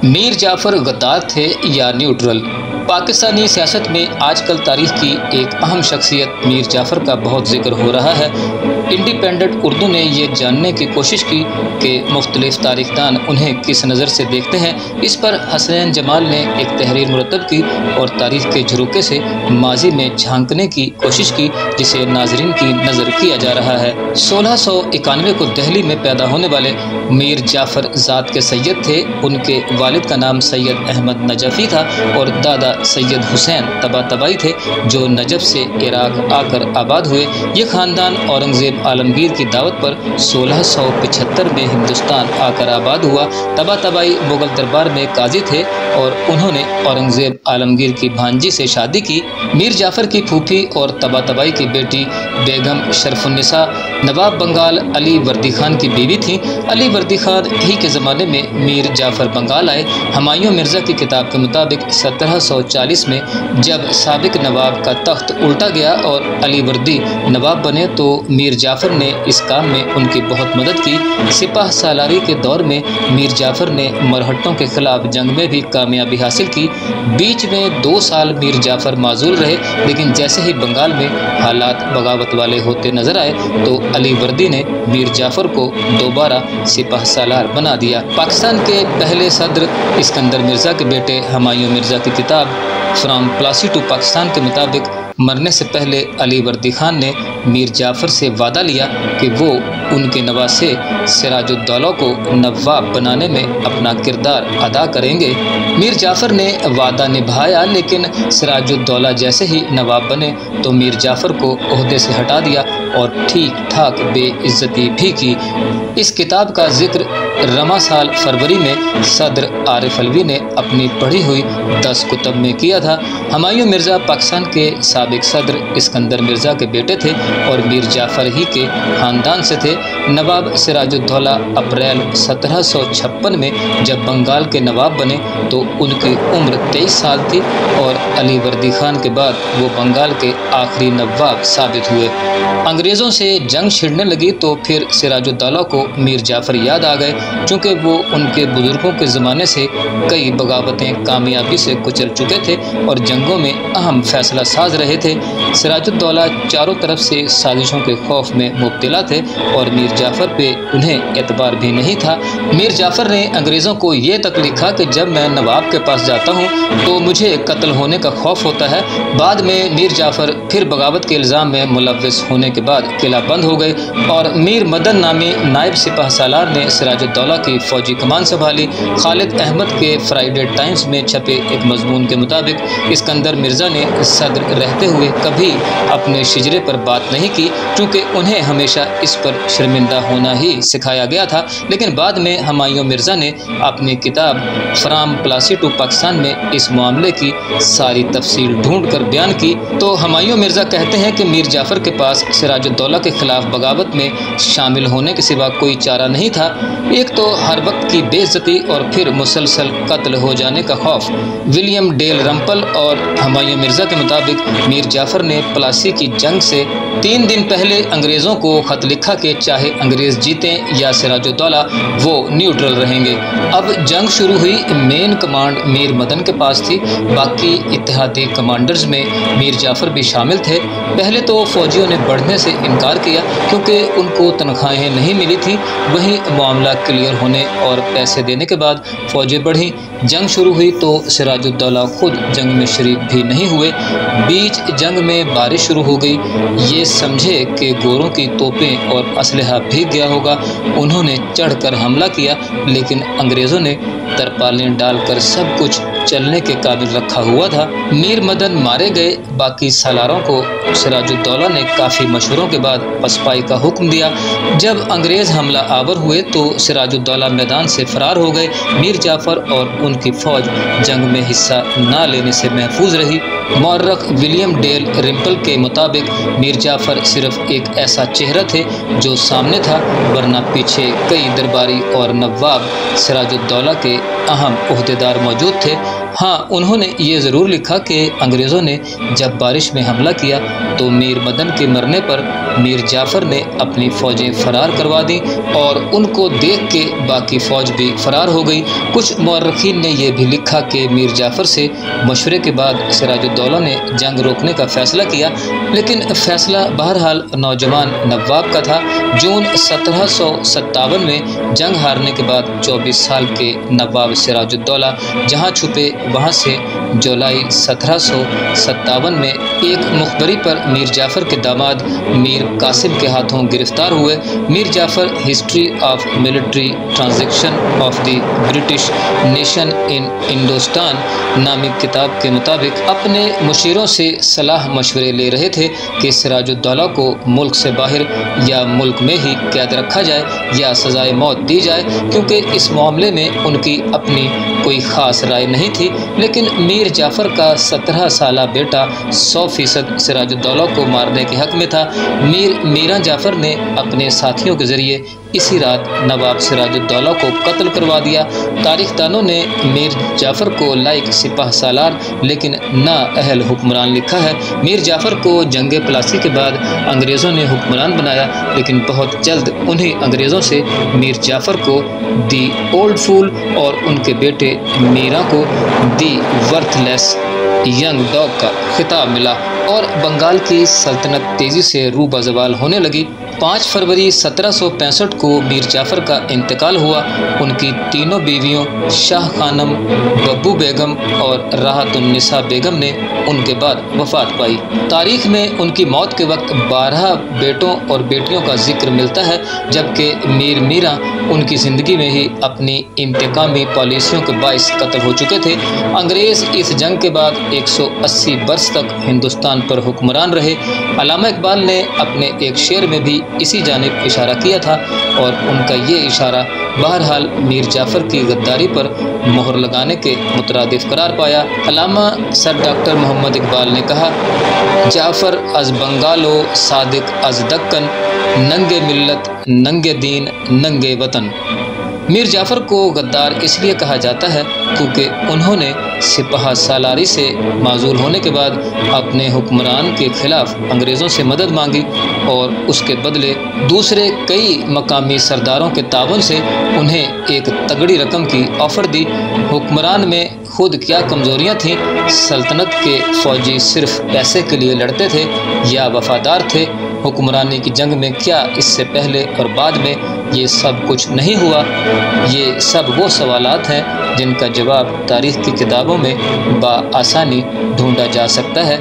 میر جعفر غدار تھے یا نیوٹرل؟ پاکستانی سیاست میں آج کل تاریخ کی ایک اہم شخصیت میر جعفر کا بہت ذکر ہو رہا ہے۔ انڈیپینڈنٹ اردو نے یہ جاننے کی کوشش کی کہ مختلف تاریخ دان انہیں کس نظر سے دیکھتے ہیں۔ اس پر حسنین جمال نے ایک تحریر مرتب کی اور تاریخ کے جھروکے سے ماضی میں جھانکنے کی کوشش کی، جسے ناظرین کی نظر کیا جا رہا ہے۔ 1691 کو دہلی میں پیدا ہونے والے میر جعفر ذات کے سید تھے۔ ان کے والد کا نام سید احمد نجفی تھا اور دادا سید حسین طباطبائی تھے، جو نجف سے عراق آ کر آباد ہوئے۔ یہ خاندان اورنگزیب عالمگیر کی دعوت پر 1675 میں ہندوستان آ کر آباد ہوا۔ طباطبائی مغل دربار میں قاضی تھے اور انہوں نے اورنگزیب عالمگیر کی بھانجی سے شادی کی۔ میر جعفر کی پھوپھی اور طباطبائی کی بیٹی بیگم شرف النساء نواب بنگال علی وردی خان کی بیوی تھیں۔ علی وردی خان ہی کے زمانے میں میر جعفر بنگال آئے۔ ہمایوں مرزا کی کتاب کے مطابق 1740 میں جب سابق نواب کا تخت الٹا گیا اور علی وردی نواب بنے تو میر جعفر نے اس کام میں ان کی بہت مدد کی۔ سپاہ سالاری کے دور میں میر جعفر نے مرہٹوں کے خلاف جنگ میں بھی کامیابی حاصل کی۔ بیچ میں 2 سال میر جعفر معزول رہے، لیکن جیسے ہی بنگال میں حالات بغاوت والے ہوتے نظر آئے تو علی وردی نے میر جعفر کو دوبارہ سپاہ سالار بنا دیا۔ پاکستان کے پہلے صدر اسکندر مرزا کے بیٹے ہمایوں مرزا کی کتاب فرام پلاسی ٹو پاکستان کے مطابق مرنے سے پہلے علی وردی خان نے میر جعفر سے وعدہ لیا کہ وہ ان کے نواسے سراج الدولہ کو نواب بنانے میں اپنا کردار ادا کریں گے۔ میر جعفر نے وعدہ نبھایا، لیکن سراج الدولہ جیسے ہی نواب بنے تو میر جعفر کو عہدے سے ہٹا دیا اور ٹھیک ٹھاک بے عزتی بھی کی۔ اس کتاب کا ذکر رواں سال فروری میں صدر عارف علوی نے اپنی پڑھی ہوئی 10 کتب میں کیا تھا۔ ہمایوں مرزا پاکستان کے سابق صدر اسکندر مرزا کے بیٹے تھے اور میر جعفر ہی کے خاندان سے تھے۔ نواب سراج الدولہ اپریل 1756 میں جب بنگال کے نواب بنے تو ان کی عمر 23 سال تھی اور علی وردی خان کے بعد وہ بنگال کے آخری نواب ثابت ہوئے۔ انگریزوں سے جنگ چھڑنے لگی تو پھر سراج الدولہ کو میر جعفر یاد آ گئے، چونکہ وہ ان کے بزرگوں کے زمانے سے کئی بغاوتیں کامیابی سے کچل چکے تھے اور جنگوں میں اہم فیصلہ ساز رہے تھے۔ سراج الدولہ چاروں طرف سے سازشوں کے خوف میں مبتلا تھے اور میر جعفر پہ انہیں اعتبار بھی نہیں تھا۔ میر جعفر نے انگریزوں کو یہ تک لکھا کہ جب میں نواب کے پاس جاتا ہوں تو مجھے قتل ہونے کا خوف ہوتا ہے۔ بعد میں میر جعفر پھر بغاوت کے الزام میں ملوث ہونے کے بعد قلعہ بند ہو گئے اور میر مدن نامی نائب سپاہ سالار نے سراج الدولہ کی فوجی کمان سنبھالی۔ خالد احمد کے فرائیڈے ٹائمز میں چھپے ایک مضمون کے مطابق اسکندر مرزا نے صدر رہتے ہوئے کبھی اپنے شجرے پر بات نہیں کی، چونکہ انہیں ہمیشہ اس پر شرمندہ ہونا ہی سکھایا گیا تھا۔ لیکن بعد میں ہمایوں مرزا نے اپنی کتاب فرام پلاسی ٹو پاکستان میں اس معاملے کی ساری تفصیل ڈھونڈ کر بیان کی تو ہمایوں مرزا کہتے ہیں کہ میر جعفر کے پاس سراج الدولہ کے خلاف بغاوت میں شامل ہونے کے سوا کوئی چارہ نہیں تھا۔ ایک تو ہر وقت کی بے عزتی اور پھر مسلسل قتل ہو جانے کا خوف۔ ولیم ڈیل رمپل اور ہمایوں مرزا کے مطابق میر جعفر نے پلاسی کی جنگ سے 3 دن پہلے انگریزوں کو خط لکھا کہ چاہے انگریز جیتیں یا سراج الدولہ وہ نیوٹرل رہیں گے۔ اب جنگ شروع ہوئی۔ مین کمانڈ میر مدن کے پاس تھی، باقی اتحادی کمانڈرز میں میر جعفر بھی شامل تھے۔ پہلے تو فوجیوں نے بڑھنے سے انکار کیا کیونکہ ان کو تنخواہیں نہیں ملی تھیں، وہیں معاملہ کلیئر ہونے اور پیسے دینے کے بعد فوجیں بڑھیں۔ جنگ شروع ہوئی تو سراج الدولہ خود جنگ میں شریک بھی نہیں ہوئے۔ بیچ جنگ میں بارش شروع ہو گئی۔ یہ سمجھے کہ گوروں کی توپیں اور اسلحہ بھیگ گیا ہوگا، انہوں نے چڑھ کر حملہ کیا، لیکن انگریزوں نے ترپالیں ڈال کر سب کچھ چلنے کے قابل رکھا ہوا تھا۔ میر مدن مارے گئے۔ باقی سالاروں کو سراج الدولہ نے کافی مشوروں کے بعد پسپائی کا حکم دیا۔ جب انگریز حملہ آور ہوئے تو سراج الدولہ میدان سے فرار ہو گئے۔ میر جعفر اور ان کی فوج جنگ میں حصہ نہ لینے سے محفوظ رہی۔ مورخ ولیم ڈیل رمپل کے مطابق میر جعفر صرف ایک ایسا چہرہ تھے جو سامنے تھا، ورنہ پیچھے کئی درباری اور نواب سراج الدولہ کے اہم عہدیدار موجود تھے۔ ہاں، انہوں نے یہ ضرور لکھا کہ انگریزوں نے جب بارش میں حملہ کیا تو میر مدن کے مرنے پر میر جعفر نے اپنی فوجیں فرار کروا دیں اور ان کو دیکھ کے باقی فوج بھی فرار ہو گئی۔ کچھ مورخین نے یہ بھی لکھا کہ میر جعفر سے مشورے کے بعد سراج الدولہ نے جنگ روکنے کا فیصلہ کیا، لیکن فیصلہ بہرحال نوجوان نواب کا تھا۔ جون 1757 میں جنگ ہارنے کے بعد 24 سال کے نواب سراج الدولہ جہاں چھپے وہاں سے جولائی 1757 میں ایک مخبری پر میر جعفر کے داماد میر قاسم کے ہاتھوں گرفتار ہوئے۔ Mir Jafar history of military transaction of the British nation in Hindustan نامی کتاب کے مطابق اپنے مشیروں سے صلاح مشورے لے رہے تھے کہ سراج الدولہ کو ملک سے باہر یا ملک میں ہی قید رکھا جائے یا سزائے موت دی جائے، کیونکہ اس معاملے میں ان کی اپنی کوئی خاص رائے نہیں تھی۔ لیکن میر جعفر کا 17 سالہ بیٹا 100% سراج الدولہ کو مارنے کے حق میں تھا۔ میران جعفر نے اپنے ساتھیوں کے ذریعے اسی رات نواب سراج الدولہ کو قتل کروا دیا۔ تاریخ دانوں نے میر جعفر کو لائق سپہ سالار لیکن نا اہل حکمران لکھا ہے۔ میر جعفر کو جنگ پلاسی کے بعد انگریزوں نے حکمران بنایا، لیکن بہت جلد انہیں انگریزوں سے میر جعفر کو دی اولڈ فول اور ان کے بیٹے میرا کو the worth less young dog کا خطاب ملا اور بنگال کی سلطنت تیزی سے رو بزوال ہونے لگی۔ 5 فروری 1765 کو میر جعفر کا انتقال ہوا۔ ان کی تینوں بیویوں شاہ خانم، ببو بیگم اور راحت النساء بیگم نے ان کے بعد وفات پائی۔ تاریخ میں ان کی موت کے وقت 12 بیٹوں اور بیٹیوں کا ذکر ملتا ہے، جبکہ میر میرا ان کی زندگی میں ہی اپنی انتقامی پالیسیوں کے باعث قتل ہو چکے تھے۔ انگریز اس جنگ کے بعد 180 برس تک ہندوستان پر حکمران رہے۔ علامہ اقبال نے اپنے ایک شعر میں بھی اسی جانب اشارہ کیا تھا اور ان کا یہ اشارہ بہرحال میر جعفر کی غداری پر مہر لگانے کے مترادف قرار پایا۔ علامہ سر ڈاکٹر محمد اقبال نے کہا، جعفر از بنگالو صادق از دکن، ننگے ملت ننگے دین ننگے وطن۔ میر جعفر کو غدار اس لیے کہا جاتا ہے کیونکہ انہوں نے سپہ سالاری سے معزول ہونے کے بعد اپنے حکمران کے خلاف انگریزوں سے مدد مانگی اور اس کے بدلے دوسرے کئی مقامی سرداروں کے تعاون سے انہیں ایک تگڑی رقم کی آفر دی۔ حکمران میں خود کیا کمزوریاں تھیں؟ سلطنت کے فوجی صرف پیسے کے لیے لڑتے تھے یا وفادار تھے؟ حکمرانی کی جنگ میں کیا اس سے پہلے اور بعد میں یہ سب کچھ نہیں ہوا؟ یہ سب وہ سوالات ہیں جن کا جواب تاریخ کی کتابوں میں بآسانی ڈھونڈا جا سکتا ہے۔